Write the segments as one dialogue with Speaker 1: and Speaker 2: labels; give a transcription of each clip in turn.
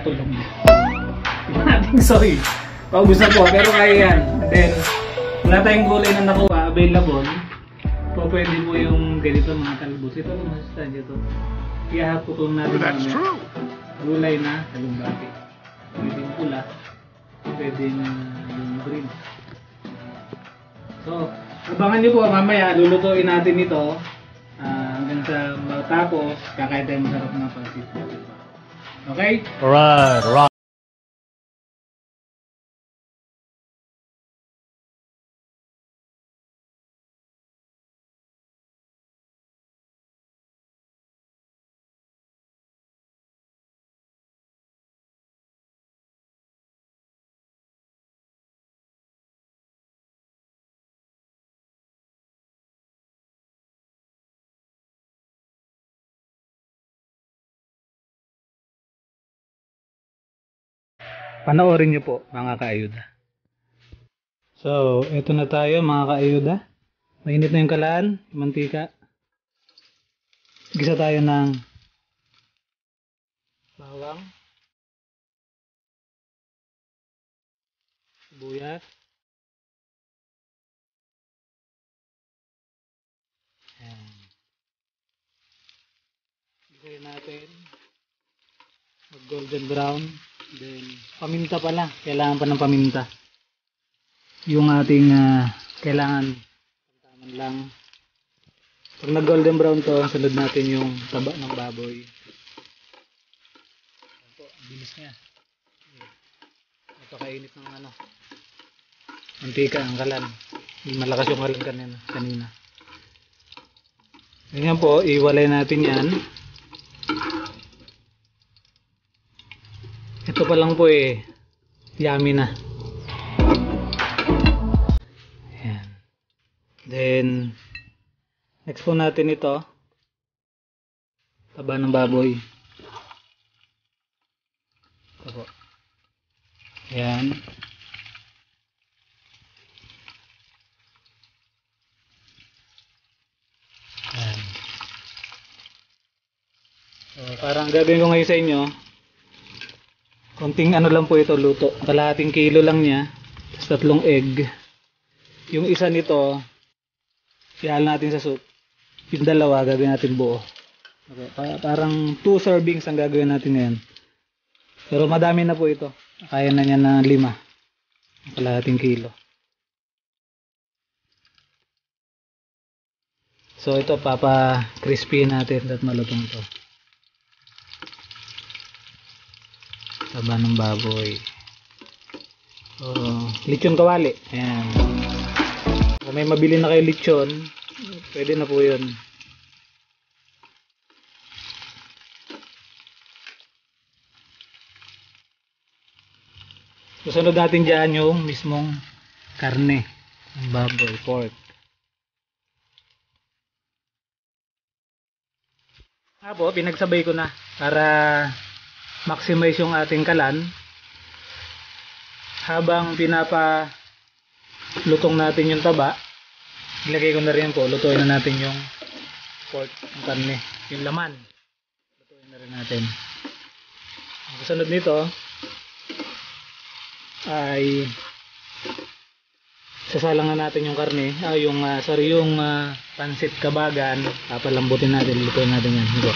Speaker 1: tulog. Yung ating soy. Paubos na po, pero kaya yan. And then, wala tayong gulay na nakuha, available. Po pwede po yung ganito mga talbos. Ito po masustansya ito. Ihahaputon natin mamaya. Gulay na talumbati. Pwede yung pula. Pwede yung green. So, abangan nyo po mamaya. Lulutuin natin ito. Hanggang sa matapos, kakain tayo masarap na pansit. Okay?
Speaker 2: Alright.
Speaker 1: Panoorin nyo po mga kaayuda. So, eto na tayo mga kaayuda. Mainit na yung kalan, yung mantika. Gisa tayo ng bawang, sibuyas, gisahin natin mag golden brown. Then, paminta pala. Kailangan pa ng paminta. Yung ating kailangan taman lang. Pag nag golden brown to, sunod natin yung taba ng baboy. Ito, ang bilis niya. Napakainit ng mantika ang kalan. Malakas yung kalan kanina. Ganyan po, iwalay natin yan. Ito pa lang po yummy na. Ayan. Then, next po natin ito. Taba ng baboy. Ito po. Ayan. Ayan. So, parang gagawin ko ngayon sa inyo. Konting lang po ito luto. Kalahating kilo lang niya. Tapos 3 egg. Yung isa nito, ihal natin sa soup. Yung dalawa, gagawin natin buo. Okay. Parang 2 servings ang gagawin natin ngayon. Pero madami na po ito. Kaya na niya na 5. Kalahating kilo. So ito, crispy natin at malutong ito. Taba ng baboy. Lechon kawali. Ayan. Kung may mabili na kayo lechon, pwede na po yun. Susunod natin dyan yung mismong karne ng baboy, pork. Pinagsabay ko na para maximize yung ating kalan. Habang pinapalutong natin yung taba, ilagay ko na rin po, lutuin na natin yung pork, yung karne, yung laman. Lutuin na rin natin. Ang kasunod nito ay sasalangan natin yung karne, yung pansit kabagan, papalambutin natin, lutuin natin yan. Ito.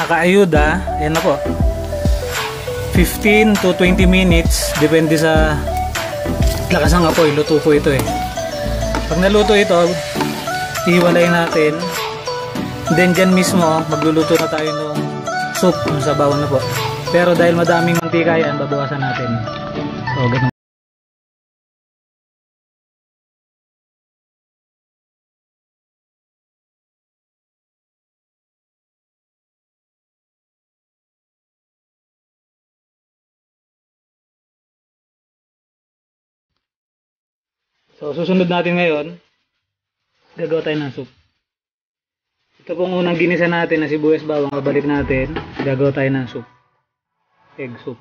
Speaker 1: Kaayuda, yan na po. 15 to 20 minutes, depende sa lakas ng apoy, luto po ito Pag naluto ito, ihiwalay natin. Then dyan mismo, magluluto na tayo ng soup, ng sabaw na po. Pero dahil madaming mantika yan, babawasan natin. So, ganun. So, susunod natin ngayon, gagawa tayo ng soup. Ito pong unang ginisa natin na sibuyas bawang, babalik natin, gagawa tayo ng soup. Egg soup.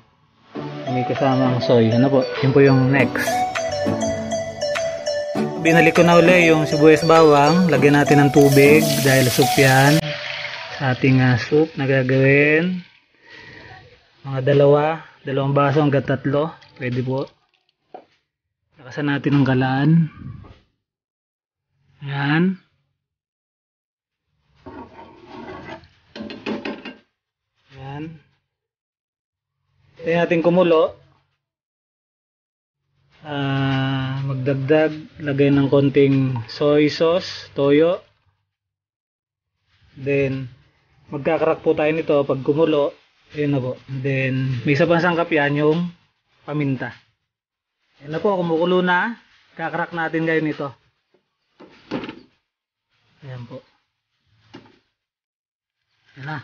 Speaker 1: May kasamang soy. Ano po? Yun po yung next. Binalik ko na uli yung sibuyas bawang. Lagyan natin ng tubig dahil soup yan. Sa ating soup na gagawin. Mga dalawang baso hanggang 3. Pwede po. Lakasan natin ng galaan. Ayan. Ayan. Tayo natin kumulo. Magdagdag, lagay ng konting soy sauce, toyo. Then, magkakarak po tayo nito pag kumulo. Ayun na po. Then, may isa pang sangkap yan, yung paminta. Ayun na po, kumukulo na. Kakarak natin ngayon ito. Ayan po. Ayan na.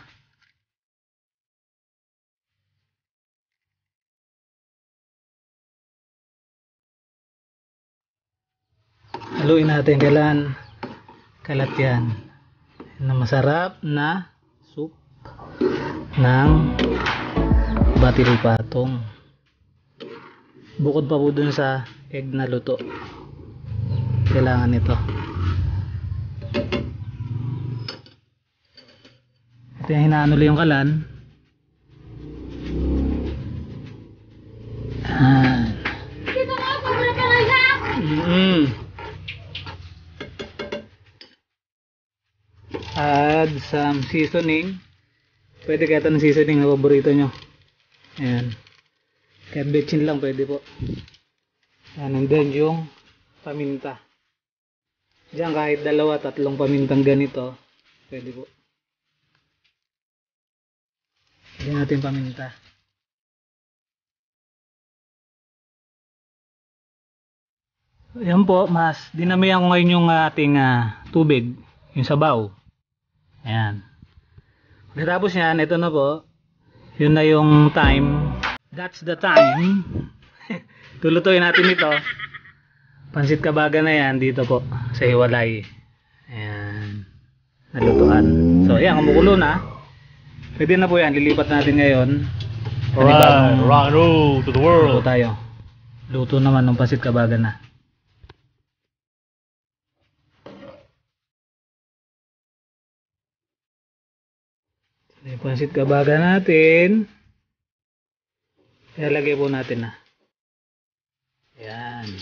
Speaker 1: Haluin natin, kailan kalat yan. Na masarap na soup ng batilupatong. Bukod pa po dun sa egg na luto. Kailangan ito. Ito yung hinaanuli yung kalan. Add some seasoning. Pwede kaya ito ng seasoning na paborito nyo. Ayan. Kahit betchin lang pwede po. Ayan. And then yung paminta. Diyan kahit 2-3 pamintang ganito. Pwede po. Ayan natin paminta. Ayan po. Mas dinamihan ko ngayon yung ating tubig. Yung sabaw. Ayan. Pagkatapos yan, ito na po. Yun na yung time. That's the time. Tulutuin natin ito. Pansit kabaga na yan dito po sa hiwalay. Ayan. Nalutuan. So ayan, kumukulo na. Pwede na po yan. Lilipat natin ngayon.
Speaker 2: Alright, rock and roll to the world.
Speaker 1: Luto tayo. Luto naman ng pansit kabaga na. Yung pansit kabaga natin, ilalagay po natin na. Ayan.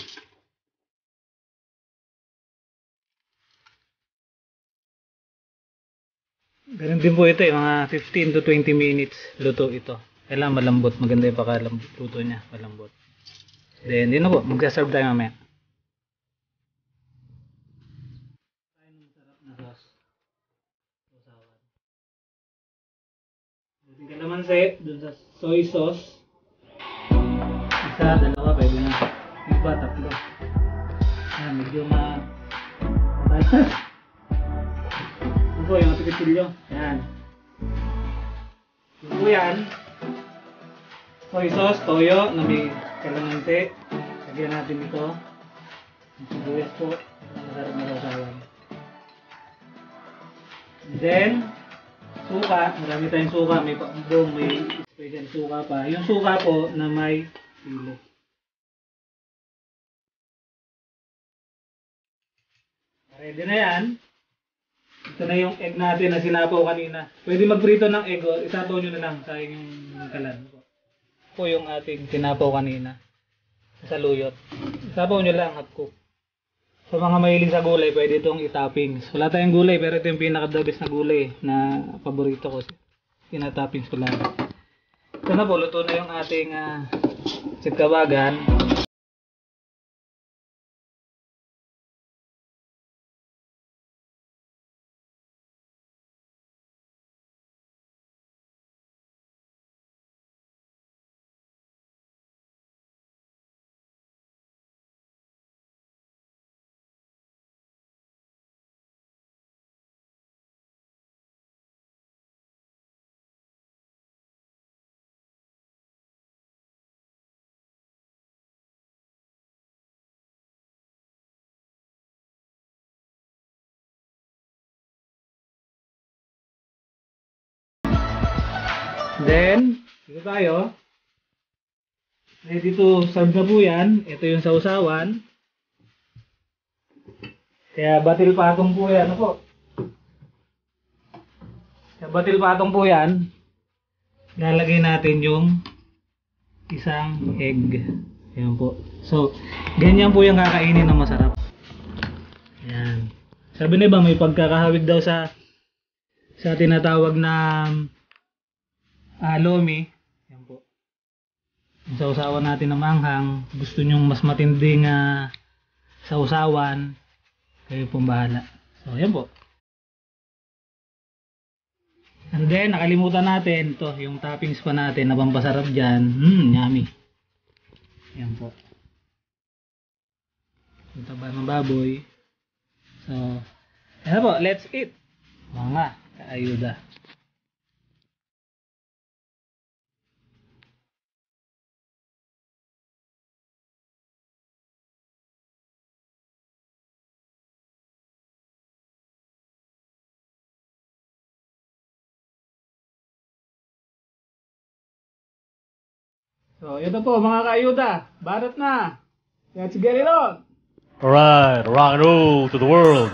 Speaker 1: Ganun din po ito, mga 15 to 20 minutes luto ito. Kailangan malambot, maganda yung pakalambot luto niya, malambot. Then, yun na po, magsaserve tayo mamaya. Masarap na sauce. Kalamansi, dun sa soy sauce. Isa, 2, pwede na. Iba, 3. Ayan, medyo ito po, yung pipitilyo. Ayan. Ito po yan. Soy sauce, toyo, na may kalamansi. Lagyan natin ito. Ang sibuyas po. Masarap na sausawan. Then, suka, marami tayong suka, may pakbong, may special suka pa. Yung suka po na may sili. Ready na yan. Ito na yung egg natin na sinapaw kanina. Pwede magprito ng egg, o isapaw nyo na lang sa inyong kalan. Ito po yung ating sinapaw kanina. Sa luyot. Isapaw nyo lang, half cook. Sa mga mahilig sa gulay, pwede itong itoppings. Wala tayong gulay, pero ito yung pinaka-the best na gulay na paborito ko. Tinatoppings ko lang. Ito na po, luto na yung ating sitkabagan. Then, dito tayo. Ready to serve na po yan. Ito yung sausawan. Kaya batil patong po yan. Ano po? Kaya batil patong po yan. Lalagay natin yung isang egg. Ayan po. So, ganyan po yung kakainin na masarap. Ayan. Sabi na ba may pagkakahawig daw sa tinatawag na lomi. Ayan po. Yung sausawan natin na manghang. Gusto nyong mas matinding sausawan. Kayo pong bahala. So, ayan po. And then, nakalimutan natin to yung toppings pa natin na pampasarap dyan. Yummy. Ayan po. Yung taba ng baboy. So, ayan po. Let's eat. Mga kaayuda. So, ito po mga kaayuda. Barat na. Let's get it on.
Speaker 2: Alright, rock and roll to the world.